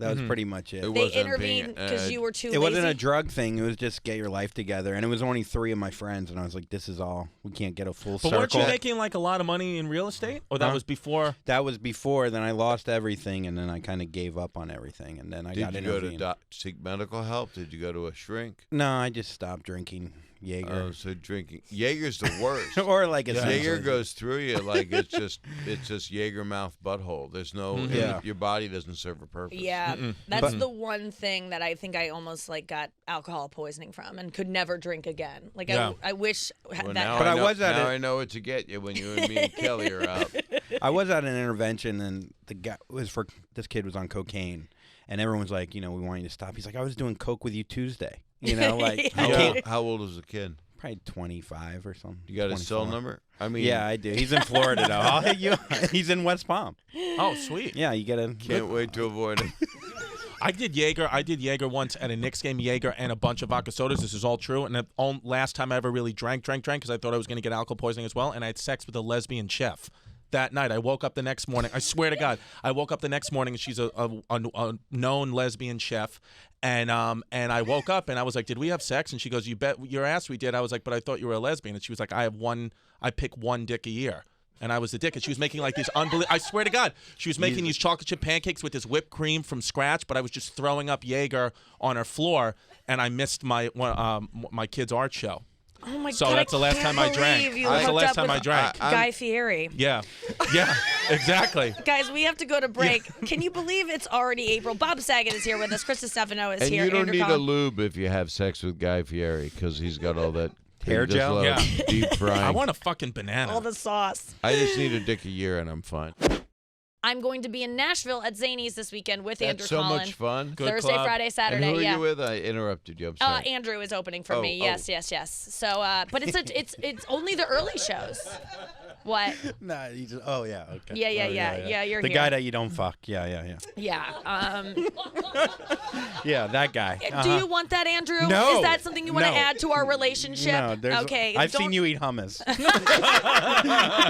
Speaker 4: That was pretty much it.
Speaker 2: It
Speaker 1: They
Speaker 2: wasn't
Speaker 1: intervened
Speaker 2: being,
Speaker 1: because you were too
Speaker 4: It
Speaker 1: lazy.
Speaker 4: wasn't a drug thing. It was just get your life together. And it was only 3 of my friends. And I was like, this is all. We can't get a full
Speaker 3: But weren't
Speaker 4: circle.
Speaker 3: you making like a lot of money in real estate, or that
Speaker 4: Huh?
Speaker 3: was before?
Speaker 4: That was before. Then I lost everything. And then I kind of gave up on everything. And then I
Speaker 2: Did
Speaker 4: got
Speaker 2: you go
Speaker 4: intervened.
Speaker 2: to seek medical help? Did you go to a shrink?
Speaker 4: No, I just stopped drinking Jaeger.
Speaker 2: Oh, so drinking Jaeger's the worst.
Speaker 4: or like a
Speaker 2: Jaeger goes through you like it's just Jaeger mouth butthole. There's no
Speaker 4: Yeah.
Speaker 2: your body doesn't serve a purpose.
Speaker 1: Yeah, that's the one thing that I think I almost like got alcohol poisoning from and could never drink again. Like
Speaker 3: Yeah.
Speaker 1: I wish
Speaker 2: Well,
Speaker 1: that.
Speaker 2: now
Speaker 4: But I
Speaker 2: know,
Speaker 4: was at
Speaker 2: now
Speaker 4: it-
Speaker 2: I know what to get you when you and me and Kelly are out.
Speaker 4: I was at an intervention, and the guy was for this kid was on cocaine, and everyone's like, we want you to stop. He's like, I was doing coke with you Tuesday. Like I can't.
Speaker 2: How old is the kid?
Speaker 4: Probably 25 or something.
Speaker 2: You got his cell
Speaker 4: 24.
Speaker 2: number? I mean,
Speaker 4: Yeah, I do. He's in Florida though. I'll hit you. He's in West Palm.
Speaker 3: Oh, sweet.
Speaker 4: Yeah, you get a.
Speaker 2: can't wait to avoid it.
Speaker 3: I did Jaeger once at a Knicks game, Jaeger and a bunch of vodka sodas. This is all true. And the last time I ever really drank, because I thought I was going to get alcohol poisoning as well. And I had sex with a lesbian chef. That night, I woke up the next morning. I swear to God, I woke up the next morning and she's a known lesbian chef, and I woke up and I was like, "Did we have sex?" And she goes, "You bet your ass we did." I was like, "But I thought you were a lesbian." And she was like, I pick one dick a year." And I was the dick, and she was making like these I swear to God, she was making these chocolate chip pancakes with this whipped cream from scratch. But I was just throwing up Jaeger on her floor, and I missed my kid's art show.
Speaker 1: Oh my
Speaker 3: So
Speaker 1: God,
Speaker 3: that's the last
Speaker 1: can't
Speaker 3: time I drank.
Speaker 1: believe you
Speaker 3: That's the
Speaker 1: hooked
Speaker 3: last
Speaker 1: up
Speaker 3: time
Speaker 1: with
Speaker 3: I drank.
Speaker 1: Guy Fieri.
Speaker 3: Yeah, exactly.
Speaker 1: Guys, we have to go to break. Can you believe it's already April? Bob Saget is here with us. Chris Distefano is
Speaker 2: And
Speaker 1: here.
Speaker 2: you don't
Speaker 1: Andrew
Speaker 2: need a
Speaker 1: Collin.
Speaker 2: lube if you have sex with Guy Fieri because he's got all that
Speaker 4: Hair
Speaker 2: he does
Speaker 4: gel?
Speaker 2: a lot of
Speaker 3: Yeah.
Speaker 2: deep frying.
Speaker 3: I want a fucking banana.
Speaker 1: All the sauce.
Speaker 2: I just need a dick a year and I'm fine.
Speaker 1: I'm going to be in Nashville at Zany's this weekend with Andrew
Speaker 2: That's so
Speaker 1: Collin.
Speaker 2: much fun.
Speaker 3: Good
Speaker 1: Thursday,
Speaker 3: club.
Speaker 1: Friday,
Speaker 2: And
Speaker 1: Saturday.
Speaker 2: who are
Speaker 1: Yeah.
Speaker 2: you with? I interrupted you. I'm sorry.
Speaker 1: Andrew is opening for
Speaker 2: Oh,
Speaker 1: me.
Speaker 2: oh.
Speaker 1: Yes. So, but it's only the early shows. What?
Speaker 4: Nah, you just, oh yeah, okay.
Speaker 1: Yeah, you're
Speaker 4: the
Speaker 1: here.
Speaker 4: guy that you don't fuck. Yeah.
Speaker 1: Yeah.
Speaker 4: Yeah, that guy.
Speaker 1: Do you want that, Andrew?
Speaker 4: No.
Speaker 1: Is that something you want to
Speaker 4: No.
Speaker 1: add to our relationship?
Speaker 4: No, there's.
Speaker 1: Okay.
Speaker 4: I've
Speaker 1: don't-
Speaker 4: seen you eat hummus.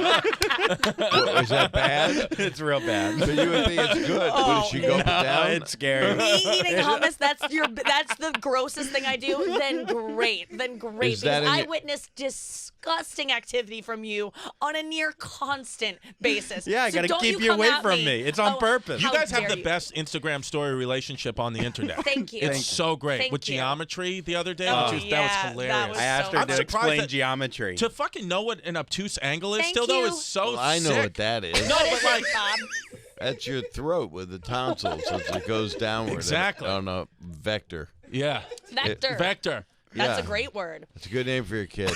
Speaker 2: What, is that bad?
Speaker 4: It's real bad.
Speaker 2: But you would think it's good. Would she go up and down?
Speaker 4: It's scary.
Speaker 1: Me eating hummus, that's the grossest thing I do, then great.
Speaker 2: Is that
Speaker 1: Because
Speaker 2: in
Speaker 1: I
Speaker 2: your-
Speaker 1: witnessed disgusting activity from you on a near constant basis.
Speaker 4: Yeah, I
Speaker 1: So
Speaker 4: gotta
Speaker 1: don't
Speaker 4: keep you
Speaker 1: come
Speaker 4: away
Speaker 1: at
Speaker 4: from me. It's on purpose.
Speaker 3: You
Speaker 1: how
Speaker 3: guys have
Speaker 1: dare
Speaker 3: the
Speaker 1: you.
Speaker 3: best Instagram story relationship on the internet.
Speaker 1: Thank you.
Speaker 3: It's so great.
Speaker 1: Thank
Speaker 3: With
Speaker 1: you.
Speaker 3: geometry the other day,
Speaker 1: Oh,
Speaker 3: that
Speaker 1: yeah,
Speaker 3: was
Speaker 1: that
Speaker 3: hilarious.
Speaker 1: was
Speaker 4: I asked
Speaker 1: so
Speaker 4: her
Speaker 3: I'm
Speaker 4: to
Speaker 3: surprised
Speaker 4: explain
Speaker 3: that-
Speaker 4: geometry.
Speaker 3: To fucking know what an obtuse angle is
Speaker 1: Thank
Speaker 3: still, though,
Speaker 1: you.
Speaker 3: is so
Speaker 2: Well, I know
Speaker 3: sick.
Speaker 2: what that is.
Speaker 3: No,
Speaker 1: What
Speaker 3: but
Speaker 1: is
Speaker 3: like,
Speaker 1: it, Bob?
Speaker 2: That's your throat with the tonsils as it goes downward.
Speaker 3: Exactly.
Speaker 2: On a vector.
Speaker 3: yeah.
Speaker 1: Vector.
Speaker 3: Vector.
Speaker 1: That's
Speaker 2: Yeah.
Speaker 1: a great word.
Speaker 2: It's a good name for your kid.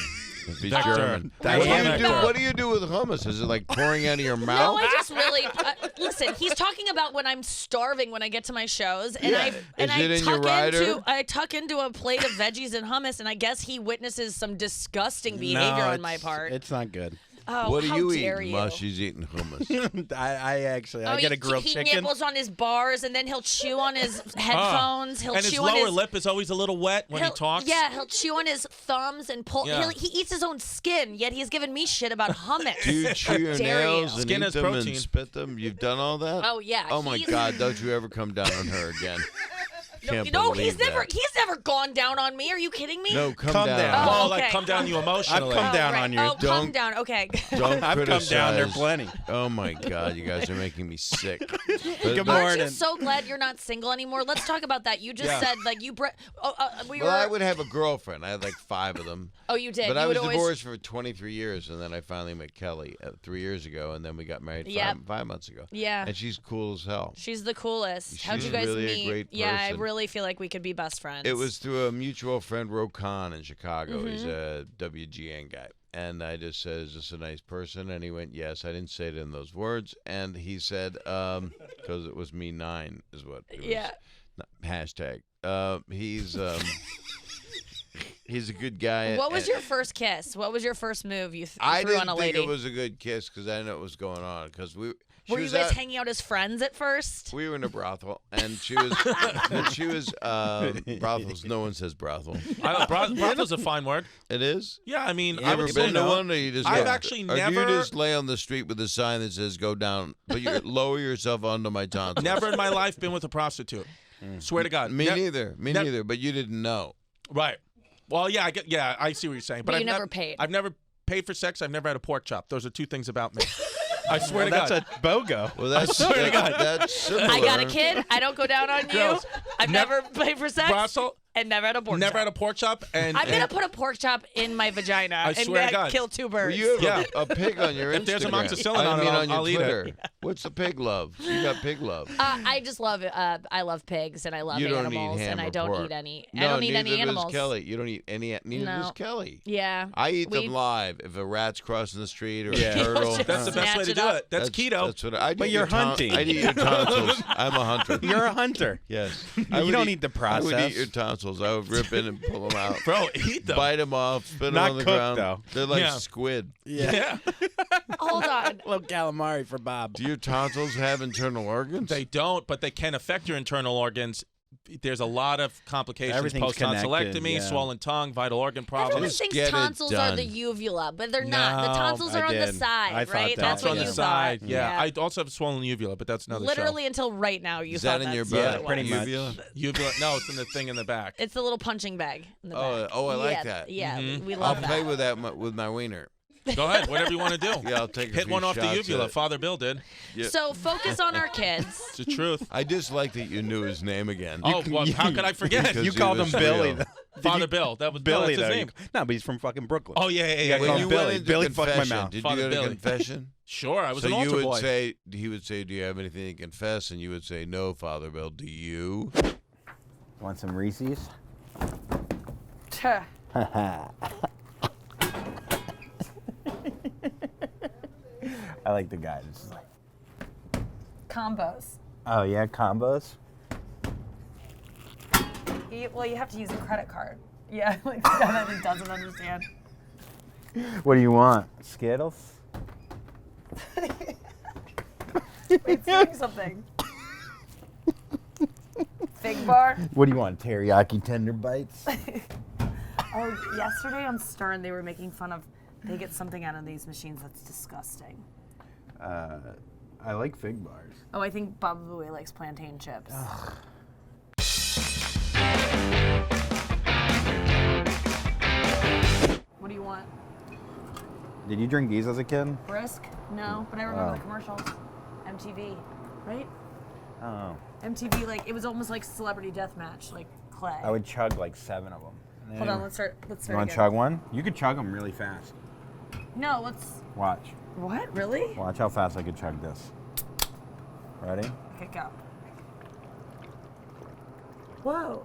Speaker 2: If he's
Speaker 3: Vector.
Speaker 2: German.
Speaker 4: That
Speaker 2: What do,
Speaker 4: is
Speaker 2: you do,
Speaker 3: vector.
Speaker 2: what do you do with hummus? Is it like pouring out of your
Speaker 1: No,
Speaker 2: mouth?
Speaker 1: I just really listen. He's talking about when I'm starving when I get to my shows, and
Speaker 2: Yeah.
Speaker 1: I and
Speaker 2: Is
Speaker 1: I
Speaker 2: it in your
Speaker 1: tuck
Speaker 2: rider?
Speaker 1: into a plate of veggies and hummus, and I guess he witnesses some disgusting behavior on my part.
Speaker 4: It's not good.
Speaker 1: Oh,
Speaker 2: What do
Speaker 1: how
Speaker 2: you
Speaker 1: dare
Speaker 2: eat?
Speaker 1: you?
Speaker 2: Mush, she's eating hummus.
Speaker 4: I actually,
Speaker 1: Oh,
Speaker 4: I get a grilled
Speaker 1: he
Speaker 4: chicken.
Speaker 1: nibbles on his bars, and then he'll chew on his headphones. He'll
Speaker 3: And
Speaker 1: chew
Speaker 3: his
Speaker 1: on
Speaker 3: lower
Speaker 1: his
Speaker 3: lip is always a little wet when he
Speaker 1: he'll-
Speaker 3: talks.
Speaker 1: Yeah, he'll chew on his thumbs and pull.
Speaker 3: Yeah.
Speaker 1: He eats his own skin, yet he's giving me shit about hummus.
Speaker 2: Do you chew your
Speaker 1: Dare you.
Speaker 2: nails and
Speaker 3: Skin
Speaker 2: eat
Speaker 3: has
Speaker 2: them
Speaker 3: protein.
Speaker 2: and spit them? You've done all that?
Speaker 1: Oh yeah.
Speaker 2: Oh my
Speaker 1: he's-
Speaker 2: God! Don't you ever come down on her again? Can't
Speaker 1: No,
Speaker 2: believe
Speaker 1: he's never
Speaker 2: that.
Speaker 1: he's never gone down on me. Are you kidding me?
Speaker 2: No, come
Speaker 4: Calm
Speaker 2: down.
Speaker 4: down.
Speaker 1: Oh,
Speaker 3: Oh, like
Speaker 1: okay.
Speaker 3: come down you emotionally.
Speaker 4: I've come down
Speaker 1: right.
Speaker 4: on you.
Speaker 1: Oh, calm
Speaker 2: Don't-
Speaker 1: down. Okay.
Speaker 2: Don't
Speaker 4: I've come
Speaker 2: criticize.
Speaker 4: down there plenty.
Speaker 2: Oh my God! You guys are making me sick. But
Speaker 4: Good
Speaker 1: Aren't
Speaker 4: morning.
Speaker 1: you so glad you're not single anymore? Let's talk about that. You just
Speaker 3: Yeah.
Speaker 1: said like you. We
Speaker 2: Well,
Speaker 1: were.
Speaker 2: I would have a girlfriend. I had like 5 of them.
Speaker 1: Oh, you did.
Speaker 2: But
Speaker 1: you
Speaker 2: I was
Speaker 1: would always.
Speaker 2: divorced for 23 years, and then I finally met Kelly 3 years ago, and then we got married
Speaker 1: Yep.
Speaker 2: 5 months ago.
Speaker 1: Yeah.
Speaker 2: And she's cool as hell.
Speaker 1: She's the coolest. How'd
Speaker 2: She's
Speaker 1: you guys
Speaker 2: really a
Speaker 1: meet?
Speaker 2: great
Speaker 1: Yeah, I
Speaker 2: person.
Speaker 1: really feel like we could be best friends.
Speaker 2: It was through a mutual friend, Rokan, in Chicago.
Speaker 1: Mm-hmm.
Speaker 2: He's a WGN guy. And I just said, is this a nice person? And he went, yes. I didn't say it in those words. And he said, because it was me 9 is what it was.
Speaker 1: Yeah.
Speaker 2: Hashtag. He's a good guy.
Speaker 1: What was
Speaker 2: and
Speaker 1: your first kiss? What was your first move you
Speaker 2: I
Speaker 1: threw
Speaker 2: didn't
Speaker 1: on a
Speaker 2: think
Speaker 1: lady?
Speaker 2: it was a good kiss because I didn't know what was going on. Because
Speaker 1: Were you guys hanging out as friends at first?
Speaker 2: we were in a brothel, and she was, brothels. No one says brothel.
Speaker 3: Brothel's a fine word.
Speaker 2: It is.
Speaker 3: Yeah, I mean,
Speaker 2: You
Speaker 3: I
Speaker 2: ever
Speaker 3: would
Speaker 2: been to
Speaker 3: know.
Speaker 2: one, or you just?
Speaker 3: I've
Speaker 2: go-
Speaker 3: actually
Speaker 2: or
Speaker 3: never-
Speaker 2: do you just lay on the street with a sign that says "Go down," but you lower yourself onto my tonsils?
Speaker 3: Never in my life been with a prostitute. Swear to God.
Speaker 2: Me
Speaker 3: Ne-
Speaker 2: neither. Me
Speaker 3: ne-
Speaker 2: neither. But you didn't know.
Speaker 3: Right. Well, yeah, I see what you're saying.
Speaker 1: But
Speaker 3: I've
Speaker 1: you never paid.
Speaker 3: I've never paid for sex. I've never had a pork chop. Those are 2 things about me. I swear to
Speaker 4: That's
Speaker 3: God.
Speaker 4: a BOGO.
Speaker 2: Well, that's
Speaker 3: swear to God.
Speaker 2: that's similar.
Speaker 1: I got a kid. I don't go down on you.
Speaker 3: Girls,
Speaker 1: I've never played for sex
Speaker 3: Brothel,
Speaker 1: and never had a pork
Speaker 3: never
Speaker 1: chop.
Speaker 3: had a pork chop. And
Speaker 1: I'm gonna
Speaker 3: and
Speaker 1: put a pork chop in my vagina
Speaker 3: I
Speaker 1: and
Speaker 3: swear to God.
Speaker 1: kill 2
Speaker 2: Well,
Speaker 1: birds.
Speaker 2: you have
Speaker 3: Yeah.
Speaker 2: a pig on your Instagram.
Speaker 3: If there's amoxicillin
Speaker 2: I
Speaker 3: on it,
Speaker 2: mean,
Speaker 3: I'll-
Speaker 2: on your
Speaker 3: I'll eat it.
Speaker 2: Twitter. What's the pig love? You got pig love.
Speaker 1: I just love it. I love pigs and I love
Speaker 2: You don't
Speaker 1: animals
Speaker 2: eat ham
Speaker 1: and I
Speaker 2: or
Speaker 1: don't
Speaker 2: pork.
Speaker 1: eat any.
Speaker 2: No,
Speaker 1: I don't eat
Speaker 2: neither
Speaker 1: any animals.
Speaker 2: does Kelly. You don't eat any. Neither
Speaker 1: No.
Speaker 2: does Kelly.
Speaker 1: Yeah.
Speaker 2: I eat
Speaker 1: We-
Speaker 2: them live. If a rat's crossing the street or
Speaker 4: Yeah.
Speaker 2: a turtle.
Speaker 3: That's the best way
Speaker 1: Snatch
Speaker 3: to
Speaker 1: it
Speaker 3: do
Speaker 1: up.
Speaker 3: it. That's keto.
Speaker 2: That's what I do.
Speaker 4: But you're hunting.
Speaker 2: I eat your tonsils. I'm a hunter.
Speaker 4: You're a hunter.
Speaker 2: Yes.
Speaker 4: You don't need the
Speaker 2: I would
Speaker 4: process.
Speaker 2: eat your tonsils. I would rip in and pull them out.
Speaker 3: Bro, eat them.
Speaker 2: Bite them off, spit them
Speaker 4: Not
Speaker 2: on the
Speaker 4: cooked,
Speaker 2: ground.
Speaker 4: though.
Speaker 2: They're like
Speaker 3: Yeah.
Speaker 2: squid.
Speaker 3: Yeah.
Speaker 1: Hold on.
Speaker 4: A little calamari for Bob.
Speaker 2: Do your tonsils have internal organs?
Speaker 3: They don't, but they can affect your internal organs. There's a lot of complications
Speaker 4: Everything's
Speaker 3: post-tonsillectomy,
Speaker 4: connected, yeah.
Speaker 3: swollen tongue, vital organ problems.
Speaker 1: Everyone
Speaker 2: Just
Speaker 1: thinks
Speaker 2: get it
Speaker 1: tonsils are the
Speaker 2: done.
Speaker 1: uvula, but they're not. The
Speaker 3: No,
Speaker 1: tonsils
Speaker 4: I
Speaker 1: are on the
Speaker 4: did.
Speaker 1: side,
Speaker 4: I thought
Speaker 1: right?
Speaker 4: that.
Speaker 1: That's
Speaker 3: Tonsils
Speaker 1: what
Speaker 3: on the
Speaker 1: you
Speaker 3: side.
Speaker 1: thought.
Speaker 3: Yeah. I also have swollen uvula, but that's another
Speaker 1: Literally until right now, you
Speaker 2: Is
Speaker 1: thought
Speaker 2: that in
Speaker 1: that's
Speaker 2: your
Speaker 1: what
Speaker 2: butt?
Speaker 1: it
Speaker 4: pretty
Speaker 1: was.
Speaker 4: much.
Speaker 2: Uvula?
Speaker 3: show. Uvula? No, it's in the thing in the back.
Speaker 1: It's the little punching bag in the back.
Speaker 2: Oh, I like
Speaker 1: Yeah,
Speaker 2: that.
Speaker 1: Yeah,
Speaker 3: Mhm.
Speaker 1: we
Speaker 2: I'll
Speaker 1: love
Speaker 2: play
Speaker 1: that.
Speaker 2: with that with my wiener.
Speaker 3: Go ahead, whatever you want to do.
Speaker 2: Yeah, I'll take a
Speaker 3: Hit
Speaker 2: few
Speaker 3: one off the
Speaker 2: shots
Speaker 3: uvula.
Speaker 2: at it.
Speaker 3: Father Bill did.
Speaker 2: Yeah.
Speaker 1: So focus on our kids.
Speaker 3: It's the truth.
Speaker 2: I just like that you knew his name again.
Speaker 3: Oh, well, how could I forget?
Speaker 2: Because
Speaker 4: You
Speaker 2: he
Speaker 4: called him
Speaker 2: was
Speaker 4: Billy.
Speaker 2: real.
Speaker 3: Father Bill. That was
Speaker 4: Billy,
Speaker 3: that's his
Speaker 4: though.
Speaker 3: name.
Speaker 4: No, but he's from fucking Brooklyn.
Speaker 3: Oh, yeah.
Speaker 4: Yeah,
Speaker 2: When
Speaker 4: call
Speaker 2: you
Speaker 4: him
Speaker 2: went
Speaker 4: Billy.
Speaker 2: into
Speaker 4: Billy fucked my
Speaker 2: confession,
Speaker 4: mouth.
Speaker 2: Did
Speaker 3: Father
Speaker 2: you go to
Speaker 3: Billy.
Speaker 2: confession?
Speaker 3: Sure, I was
Speaker 2: So
Speaker 3: an
Speaker 2: you
Speaker 3: altar
Speaker 2: would
Speaker 3: boy.
Speaker 2: say, he would say, do you have anything to confess? And you would say, no, Father Bill. Do you?
Speaker 4: Want some Reese's?
Speaker 1: Tuh.
Speaker 4: I like the guy. This is like,
Speaker 1: Combos.
Speaker 4: oh yeah, combos.
Speaker 1: Well, you have to use a credit card. Yeah, like the guy that doesn't understand.
Speaker 4: What do you want? Skittles?
Speaker 1: Wait, saying something. Fig bar.
Speaker 4: What do you want? Teriyaki tender bites?
Speaker 1: Oh, yesterday on Stern, they were making fun of. They get something out of these machines that's disgusting.
Speaker 4: I like fig bars.
Speaker 1: Oh, I think Baba Booey likes plantain chips. What do you want?
Speaker 4: Did you drink these as a kid?
Speaker 1: Brisk? No, but I remember
Speaker 4: Oh.
Speaker 1: the commercials. MTV, right?
Speaker 4: I don't know.
Speaker 1: MTV, like it was almost like Celebrity Deathmatch, like Clay.
Speaker 4: I would chug like 7 of them.
Speaker 1: Hold on, let's start.
Speaker 4: You
Speaker 1: start
Speaker 4: want to
Speaker 1: again.
Speaker 4: chug one? You could chug them really fast.
Speaker 1: No, let's.
Speaker 4: Watch.
Speaker 1: What? Really?
Speaker 4: Watch how fast I could chug this. Ready?
Speaker 1: Okay, go. Whoa.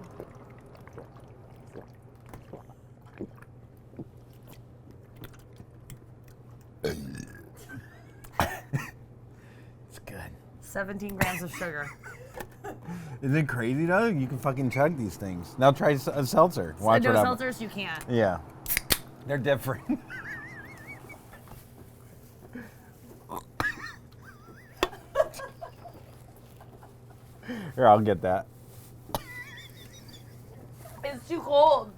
Speaker 4: It's good.
Speaker 1: 17 grams of sugar.
Speaker 4: Is it crazy though? You can fucking chug these things. Now try a seltzer. Watch
Speaker 1: No
Speaker 4: what happens.
Speaker 1: seltzers, you can't.
Speaker 4: Yeah. They're different. Here, I'll get that.
Speaker 1: It's too cold.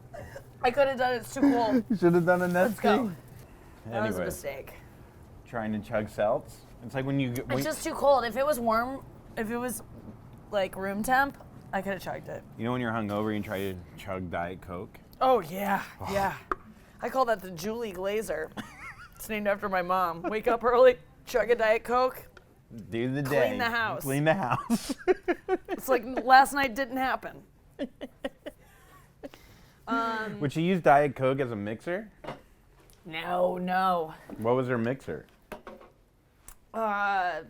Speaker 1: I could have done it. It's too cold.
Speaker 4: You should have done a
Speaker 1: Let's
Speaker 4: Nestea.
Speaker 1: go. That was a
Speaker 4: Anyway,
Speaker 1: mistake.
Speaker 4: trying to chug seltz. It's like when you get.
Speaker 1: It's just too cold. If it was warm, if it was like room temp, I could have chugged it.
Speaker 4: You know when you're hungover and try to chug Diet Coke?
Speaker 1: Oh yeah, yeah. I call that the Julie Glaser. It's named after my mom. Wake up early, chug a Diet Coke.
Speaker 4: Do the day.
Speaker 1: Clean the house.
Speaker 4: Clean the house.
Speaker 1: It's like last night didn't happen.
Speaker 4: Would you use Diet Coke as a mixer?
Speaker 1: No.
Speaker 4: What was her mixer?
Speaker 1: I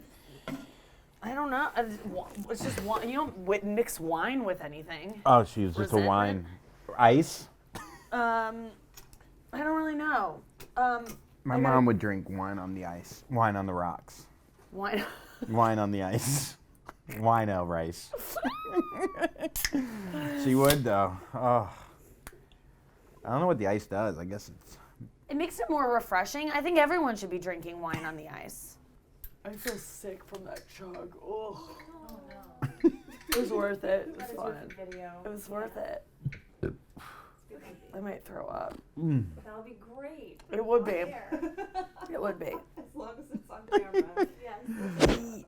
Speaker 1: don't know. It's just wine. You don't mix wine with anything.
Speaker 4: Oh, she was just a
Speaker 1: Resentment?
Speaker 4: wine. Ice?
Speaker 1: I don't really know.
Speaker 4: My mom would drink wine on the ice. Wine on the rocks.
Speaker 1: Wine.
Speaker 4: Wine on the ice. Wino rice. She would though. Oh. I don't know what the ice does. I guess it's.
Speaker 1: It makes it more refreshing. I think everyone should be drinking wine on the ice. I feel sick from that chug. Oh no. It was worth it. It was fun. It was worth it. I might throw up.
Speaker 5: That would be great.
Speaker 1: It would be.
Speaker 5: There.
Speaker 1: It would be.
Speaker 5: As long as it's on camera. Yes.